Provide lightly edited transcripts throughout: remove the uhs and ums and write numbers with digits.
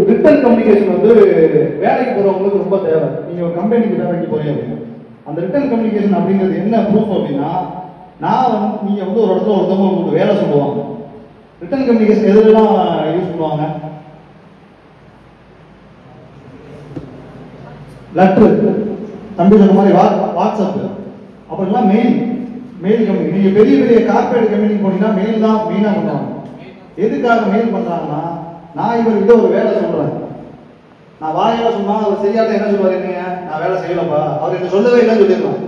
Return communication வந்து வேலைக்கு போறவங்களுக்கு ரொம்ப தேவை. நீங்க ஒரு கம்பெனிக்கு வேலைக்கு போறீங்க, அந்த ரிட்டன் கம்யூனிகேஷன் அப்படிங்கிறது என்ன ப்ரூஃப் அப்படின்னா, நீங்க வந்து ஒரு இடத்துல ஒருத்தவங்க உங்களுக்கு வேலை சொல்லுவாங்க. ரிட்டன் கம்யூனிகேஷன் எதுலாம் யூஸ் பண்ணுவாங்க? லெட்டர், தம்பி சொன்ன மாதிரி வாட்ஸ்அப், அப்படிலாம் மெயில் கம்பெனி. நீங்க பெரிய பெரிய கார்பரேட் கம்பெனிக்கு போனீங்கன்னா மெயில் தான் மெயினா பண்ணுவாங்க. எதுக்காக மெயில் பண்றாங்கன்னா, நான் இவர்கிட்ட ஒரு வேலை சொல்றேன், நான் வாயால சொன்னா அவர் செய்யாத என்ன சொல்லுவார், என்னங்க நான் வேலை செய்யலப்பா, அவர் என்ன சொல்லவே இல்லைன்னு சொல்லிடலாம்.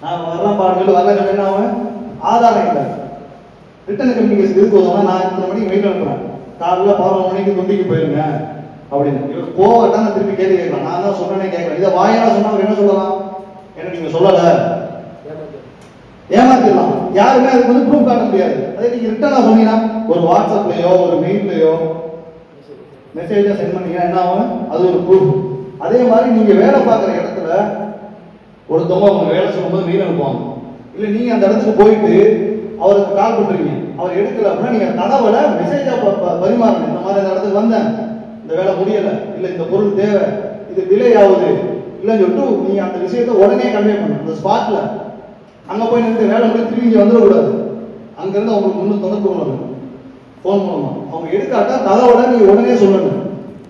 நான் வரலாம் பாருங்க வரல என்ன ஆகும், ஆதாரம் இல்லை. ரிட்டன் கம்யூனிகேஷன் எதுக்கு வருவாங்கன்னா, நான் இத்தனை மணிக்கு மெயில் அனுப்புறேன், காலைல 11 மணிக்கு தொண்டிக்கு போயிருங்க அப்படின்னு. இவர் போகட்டான திருப்பி கேள்வி கேட்கலாம், நான் தான் சொன்னேனே கேட்கலாம். இதை வாயால சொன்னா அவர் என்ன சொல்லலாம், என்ன நீங்க சொல்லல, ஏமாத்திடலாம். யாருமே அதுக்கு வந்து ப்ரூஃப் காட்ட முடியாது. அதே நீங்க ரிட்டனா சொன்னீங்கன்னா, ஒரு வாட்ஸ்அப்லயோ ஒரு மெயில்லயோ மெசேஜா சென்ட் பண்ணீங்கன்னா என்ன ஆகும், அது ஒரு ப்ரூஃப். அதே மாதிரி நீங்க வேலை பார்க்குற இடத்துல ஒருத்தவங்க அவங்க வேலை சொல்லும்போது மெயில் அனுப்புவாங்க, இல்லை நீங்க அந்த இடத்துக்கு போயிட்டு அவருக்கு கால் பண்றீங்க, அவர் எடுக்கல அப்படின்னா நீங்க தகவலை மெசேஜா பரிமாறணும். இந்த மாதிரி அந்த இடத்துக்கு வந்தேன், இந்த வேலை முடியல, இல்லை இந்த பொருள் தேவை, இது டிலே ஆகுது இல்லைன்னு சொல்லிட்டு நீங்க அந்த விஷயத்த உடனே கன்வே பண்ணணும். அந்த ஸ்பாட்ல அங்க போய் நின்று வேலை முடிஞ்சு திரும்பி இங்கே வந்துடக்கூடாது. அங்கிருந்து அவங்களுக்கு முன்னு தொடர்பு கொள்ளணும் போன் மூலமா. அவங்க எடுக்காட்டா தகவலை நீங்க உடனே சொல்லணும்.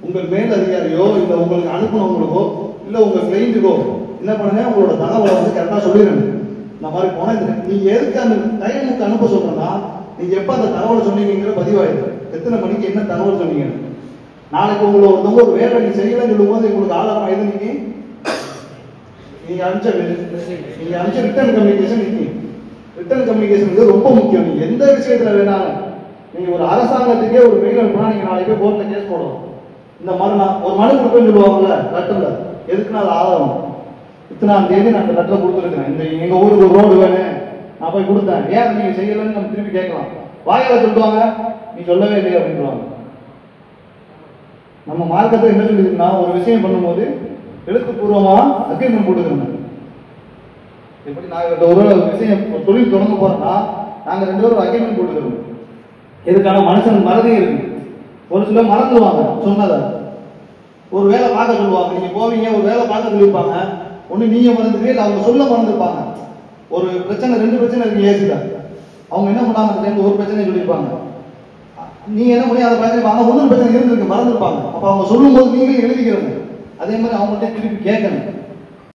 உங்கள் மேல் அதிகாரியோ இல்லை உங்களுக்கு அனுப்பினவங்களுக்கோ இல்லை உங்க கிளைண்ட்டுக்கோ என்ன பண்ணுங்க, உங்களோட தகவலை வந்து கரெக்டாக சொல்லிடணும். இந்த மாதிரி போனால் நீங்க எதுக்கு அந்த டைமுக்கு அனுப்ப சொல்றேன்னா, நீங்க எப்ப அந்த தகவலை சொன்னீங்கிற பதிவாயிடும். எத்தனை மணிக்கு என்ன தகவல் சொன்னீங்க. நாளைக்கு உங்களை ஒருத்தவங்க ஒரு வேலை நீங்க செய்யலன்னு சொல்லும் போது உங்களுக்கு ஆதாரம் எது நீங்க அனுப்பிச்ச ரிட்டன் கம்யூனிகேஷன். ரிட்டன் கம்யூனிகேஷன் ரொம்ப முக்கியம். நீங்க எந்த விஷயத்துல வேணாலும், நீங்க ஒரு அரசாங்கத்துக்கே ஒரு மெயில் அனுப்புனா நீங்க நாளைக்கு போய் கோர்ட்ல கேஸ் போடணும். இந்த மாதிரி நான் ஒரு மனு கொடுப்பேன்னு சொல்லுவாங்கல்ல லெட்டர்ல, எதுக்குன்னா அது ஆதாரம். இத்தனாம் தேதி நான் அந்த லெட்டரை கொடுத்துருக்கேன், இந்த எங்க ஊருக்கு ஒரு ரோடு வேணும் நான் போய் கொடுத்தேன், ஏன் நீங்க செய்யலன்னு நம்ம திருப்பி கேட்கலாம். வாயால சொல்லுவாங்க, நீ சொல்லவே இல்லையா அப்படின்றாங்க. நம்ம மார்க்கத்தை என்ன சொல்லிருக்குன்னா, ஒரு விஷயம் பண்ணும்போது எழுத்துப்பூர்வமா அக்ரிமெண்ட் போட்டுக்கிறோம். எப்படி நான் ஒரு விஷயம் தொழில் தொடங்க போறோம்னா நாங்க 2 பேரும் அக்ரிமெண்ட் போட்டுக்கிறோம். எதுக்கான மனுஷன் மறதி இருக்கு. ஒரு சிலர் மறந்துடுவாங்க சொன்னதை. ஒரு வேலை பார்க்க சொல்லுவாங்க, நீங்க போவீங்க ஒரு வேலை பார்க்க சொல்லியிருப்பாங்க, ஒண்ணு நீங்க மறந்துட்டு இல்லை அவங்க சொல்ல மறந்துருப்பாங்க. ஒரு பிரச்சனை 2 பிரச்சனை இருக்கு ஏசில, அவங்க என்ன பண்ணாங்க அந்த டைம்ல ஒரு பிரச்சனை சொல்லியிருப்பாங்க, நீங்க என்ன பண்ணி அதை பார்த்துருப்பாங்க, ஒன்றும் பிரச்சனை இருந்திருக்கு மறந்துருப்பாங்க. அப்ப அவங்க சொல்லும் போது நீங்களும் எழுதிக்கிறோம். அதே மாதிரி அவங்கள்ட்ட திருப்பி கேட்கணும்.